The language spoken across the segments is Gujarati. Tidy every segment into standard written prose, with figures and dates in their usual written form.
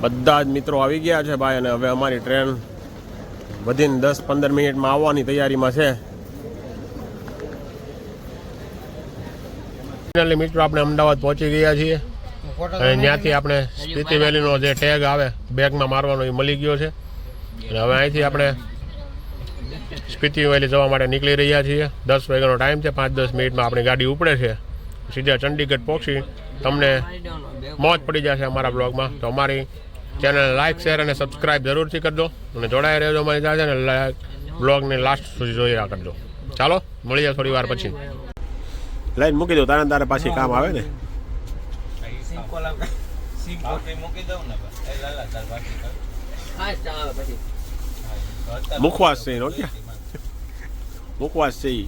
બધા જ મિત્રો આવી ગયા છે ભાઈ, અને હવે અમારી ટ્રેન વધીને 10-15 મિનિટમાં આવવાની તૈયારીમાં છે. ફાઇનલી મિત્રો આપણે અમદાવાદ પહોંચી ગયા છીએ, અને ત્યાંથી આપણે સ્પીતિ વેલીનો જે ટેગ આવે બેગમાં મારવાનો એ મળી ગયો છે. અને હવે અહીંથી આપણે સ્પીતિ વેલી જવા માટે નીકળી રહ્યા છીએ. 10 વાગ્યાનો ટાઈમ છે. 5-10 મિનિટમાં આપણી ગાડી ઉપડે છે. સીધા ચંડીગઢ પહોંચી તમને મોજ પડી જશે અમારા બ્લોગમાં. તો અમારી ચેનલ લાઇક, શેર અને સબસ્ક્રાઈબ જરૂરથી કરજો, અને જોડાઈ રહેજો અમારી સાથે, અને બ્લોગને લાસ્ટ સુધી જોયા કરજો. ચાલો મળીએ થોડી વાર પછી. લાઈન મૂકી દો, તારે પાછી કામ આવે ને. મુખવાસ છે એનો, ક્યાં મુખવાસ છે ઈ.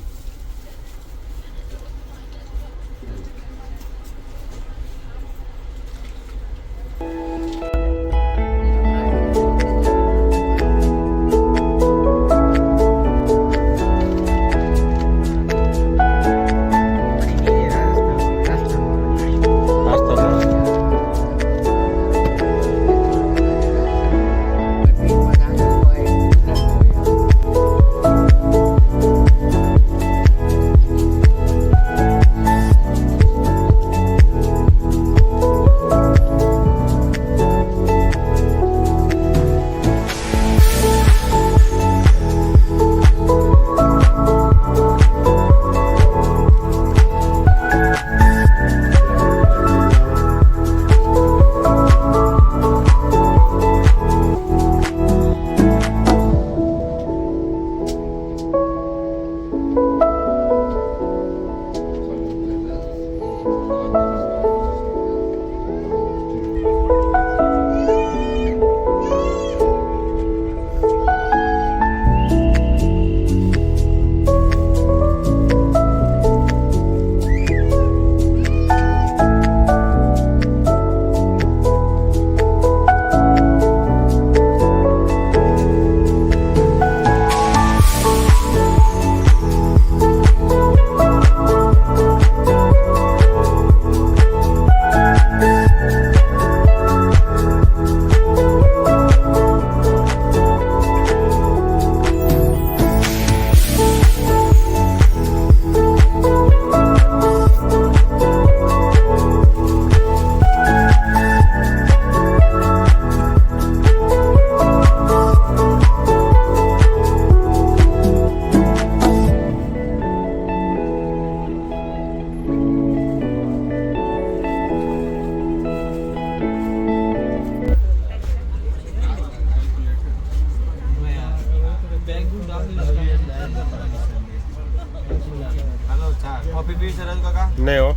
नहीं हो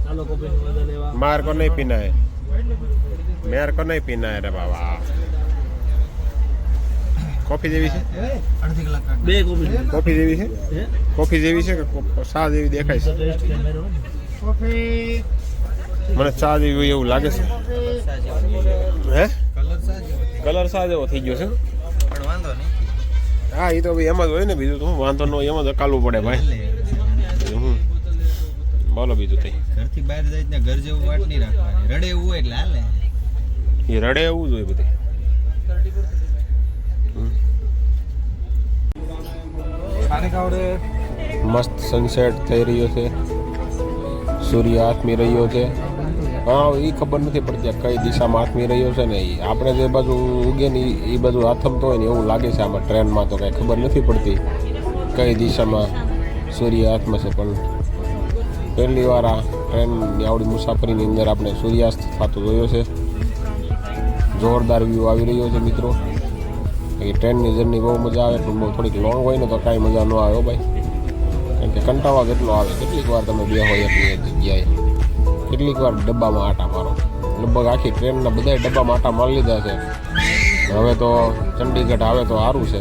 मार को नहीं पीना है, मेरे को नहीं पीना है रे बाबा. कॉफी जेवी છે? બે કોફી જેવી છે? કોફી જેવી છે કે ચા જેવી દેખાય છે? મને ચા જેવી એવું લાગે છે. હે કલર ચા જેવો થઈ ગયો છે, પણ વાંધો નહીં. હા એ તો ભાઈ એમ જ હોય ને, બીજું તો વાંધો ન હોય, એમ જ અકાલવું પડે ભાઈ. બોલો બીજું તઈ ઘરથી બહાર જાય ને ઘર જેવું વાટ નહીં રાખવાની, રડે એવું હોય એટલે હાલે. એ રડે એવું જ હોય બધે. મસ્ત સનસેટ થઈ રહ્યો છે, સૂર્ય આથમી રહ્યો છે. હા એ ખબર નથી પડતી કઈ દિશામાં આથમી રહ્યો છે ને. એ આપણે જે બાજુ ઉગે ને એ બાજુ આથમતો હોય ને એવું લાગે છે આમાં ટ્રેનમાં. તો કઈ ખબર નથી પડતી કઈ દિશામાં સૂર્ય આથમે છે. પણ પહેલી વાર આ ટ્રેનની આવડી મુસાફરીની અંદર આપણે સૂર્યાસ્ત થતો જોયો છે. જોરદાર વ્યૂ આવી રહ્યો છે મિત્રો. એ ટ્રેનની જર્ની બહુ મજા આવે, પણ બહુ થોડીક લોંગ હોય ને તો કાંઈ મજા ન આવે ભાઈ. કારણ કે કંટાળો કેટલો આવે. કેટલીક વાર તમે બે હોય એટલી જગ્યાએ, કેટલીક વાર ડબ્બામાં આટા મારો. લગભગ આખી ટ્રેનના બધા ડબ્બામાં આટા મારી લીધા છે. હવે તો ચંડીગઢ આવે તો સારું છે.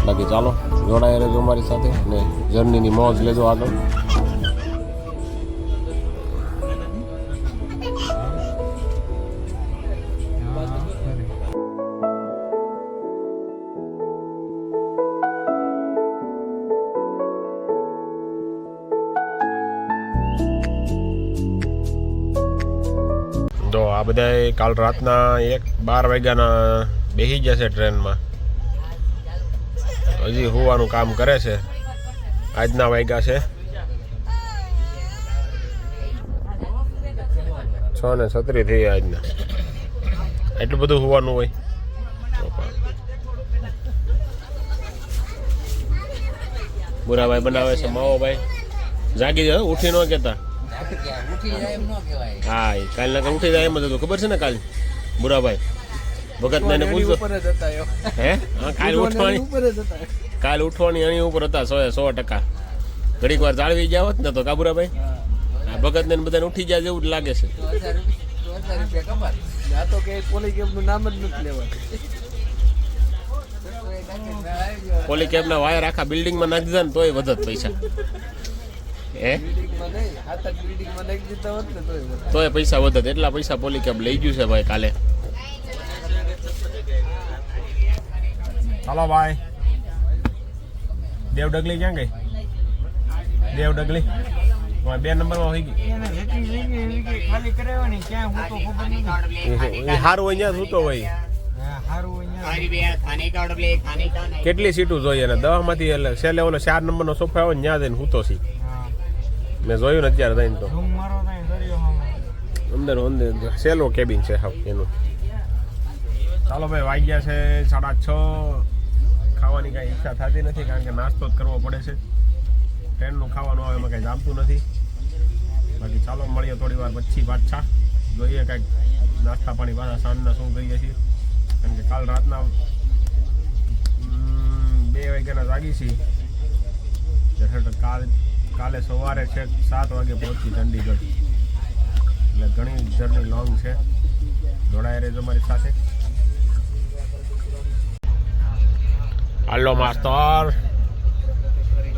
બાકી ચાલો જોડાઈ રહેજો અમારી સાથે, અને જર્નીની મોજ લેજો આગળ. આ બધા કાલ રાતના 12 વાગ્યાના બેસી જશે ટ્રેનમાં. હજી હોવાનું કામ કરે છે. આજના વાગ્યા છે 6:36 થઈ આજના. એટલું બધું હોવાનું હોય. બુરાભાઈ બનાવે છે માવો ભાઈ. જાગી જાય, ઉઠી ન કેતા. હા કાલ ના ઉઠી જાય એમ જ હતું, ખબર છે ને કાલ બુરાભાઈ ભગત ને પૂછતો હે કાલ ઉઠવાની એની ઉપર હતા 100%. ઘડીક વાર જાળવી ગયા હોત ને તો કાબુરાભાઈ ભગત ને બધાને ઉઠી જાય જેવું જ લાગે છે. પોલીકેબ ના વાયર આખા બિલ્ડિંગ માં નાખી દીધા ને તોય વધત પૈસા. હે તોય પૈસા વધત. એટલા પૈસા પોલીકેબ લઈ ગયું છે ભાઈ કાલે. ચાલો ભાઈ. દેવ ડગલી ક્યાં ગઈ? દેવ ડગલી 2 નંબરમાં હોય ગઈ. સારું હોય ત્યાં સૂતો હોય. કેટલી સીટું જોઈએ ને 10 માંથી એટલે છેલ્લે ઓલો 4 નંબરનો સોફા આવે ને ત્યાં જઈને સૂતો છે. મેં જોયું ને અત્યારે થઈને તો અંદર સેલો કેબિન છે હાવ એનું. ચાલો ભાઈ વાગ્યા છે 6:30. ખાવાની કાંઈ ઈચ્છા થતી નથી કારણ કે નાસ્તો જ કરવો પડે છે. ટ્રેનનું ખાવાનું આવે એમાં કાંઈ જામતું નથી. બાકી ચાલો મળીએ થોડી વાર પછી પાછા. જોઈએ કાંઈક નાસ્તા પાણી પાછા સાંજના શું કરીએ છીએ કારણ કે કાલ રાતના 2 વાગ્યાના જાગી છીએ. કાલે સવારે છેક 7 વાગે પહોંચી ચંડીગઢ. એટલે ઘણી જર્ની લોંગ છે. જોડાયા રહેજો મારી સાથે. હાલો માસ્તર,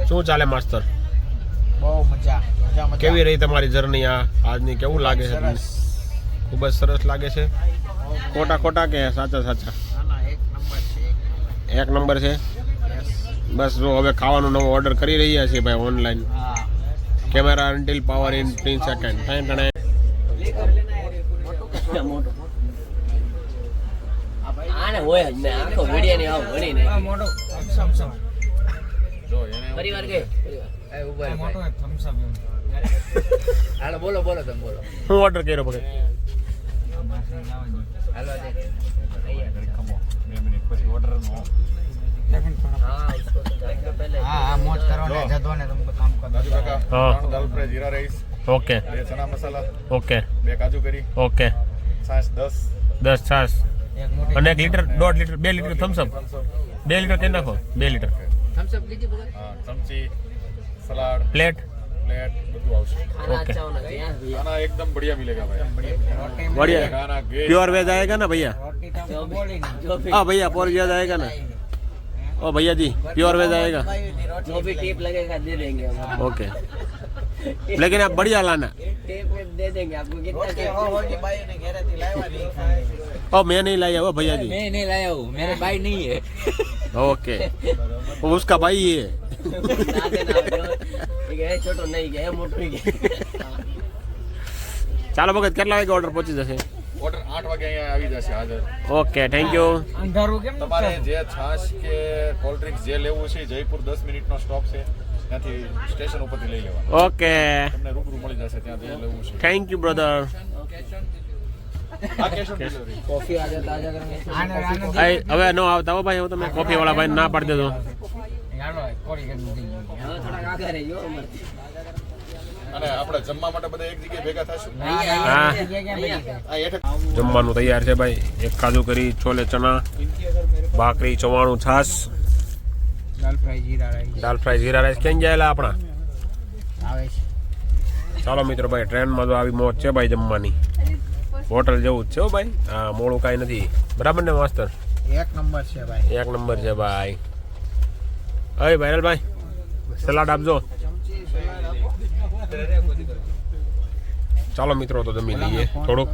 શું ચાલે માસ્તર? બહુ મજા. કેવી રહી તમારી જર્ની આજની? કેવું લાગે છે? ખૂબ જ સરસ લાગે છે. ખોટા કે સાચા? એક નંબર છે. બસ જો હવે ખાવાનું નવો ઓર્ડર કરી રહ્યા છીએ ભાઈ online. Camera until power in 3 second. આને હોય જ ને આખો વિડિયો ની આવ ભણી ને મોટો થમ્સ અપ જો એને પરિવાર કે એ ઉભા મોટો થમ્સ અપ હાલો બોલો તમે બોલો. હું ઓર્ડર કર્યો ભગત? હાલો દે ખમો 2 મિનિટ પછી ઓર્ડર નો હા उसको तो जाएगा पहले हां मोज करो ने जदो ने तुमको काम कर दादू काका हाँ। 3 दाल फ्राई जीरा राइस, ઓકે 2 चना मसाला, ઓકે 2 काजू करी, ઓકે. छाछ 10 છાસ एक मोटी અને 1 litre 1.5 litre 2 litre Thums up 2 litre કરી નાખો. 2 લીટર थम्स अप लीजिए भगत. हाँ चमची सलाड પ્લેટ. प्लेट બધું આવશે. खाना ओके। अच्छा होना चाहिए भैया. खाना एकदम बढ़िया मिलेगा भाई. बढ़िया. खाना प्योर वेज आएगा ना भैया? जो भी हाँ भैया प्योर वेज आएगा ना? ओ भैया जी प्योर वेज आएगा? जो भी टिप लगेगा दे देंगे हम. ओके लेकिन आप बढ़िया लाना. टिप दे देंगे आपको. कितना टिप ओ मैं नहीं लाया वो भैया जी. मैं नहीं लाया हूँ. मेरे भाई नहीं है. ओके वो उसका भाई ही है. छोटो नहीं गया मोटो ही गया. ચાલો ભગત કેટલા વાગે ઓર્ડર પહોંચી જશે? ઓર્ડર 8 વાગે અહીંયા આવી જશે હાજર. Okay thank you. તમારે જે છાશ કે કોલ્ડ ડ્રિંક્સ જે લેવું છે જયપુર 10 મિનિટનો સ્ટોપ છે ત્યાંથી સ્ટેશન ઉપરથી લઈ લેવાનું. ઓકે તમને રૂબરૂ મળી જશે ત્યાં જે લેવું છે. Thank you brother. આ કેશ ઓન ડિલિવરી. कॉफी आ जाता आजा करेंगे. હવે નો આવતા હો ભાઈ. હવે તમે કોફી વાળા ભાઈ ના પાડી દેજો. थोड़ा आगे रहियो अमर. અને આપણે જમવા માટે બધા એક જગ્યાએ ભેગા થશું. હા આ હેઠળ જમવાનું તૈયાર છે ભાઈ. એક કાજુ કરી, છોલે ચણા, ભાખરી, ચવાણું, છાશ, दाल फ्राई जीरा राइस દાલ ફ્રાય, જીરા રાઈસ. ક્યાં ગયેલા આપણા? આવે છે. ચાલો મિત્રો ભાઈ ટ્રેનમાં તો આવી મોજ છે ભાઈ જમવાની. હોટલ જેવું જ છે હો ભાઈ. હા મોડું કાંઈ નથી. બરાબર ને માસ્તર? એક નંબર છે ભાઈ. 1 નંબર છે ભાઈ. અરે ભાઈ સલાડ આપજો. ચાલો મિત્રો તો જમી લઈએ થોડુંક.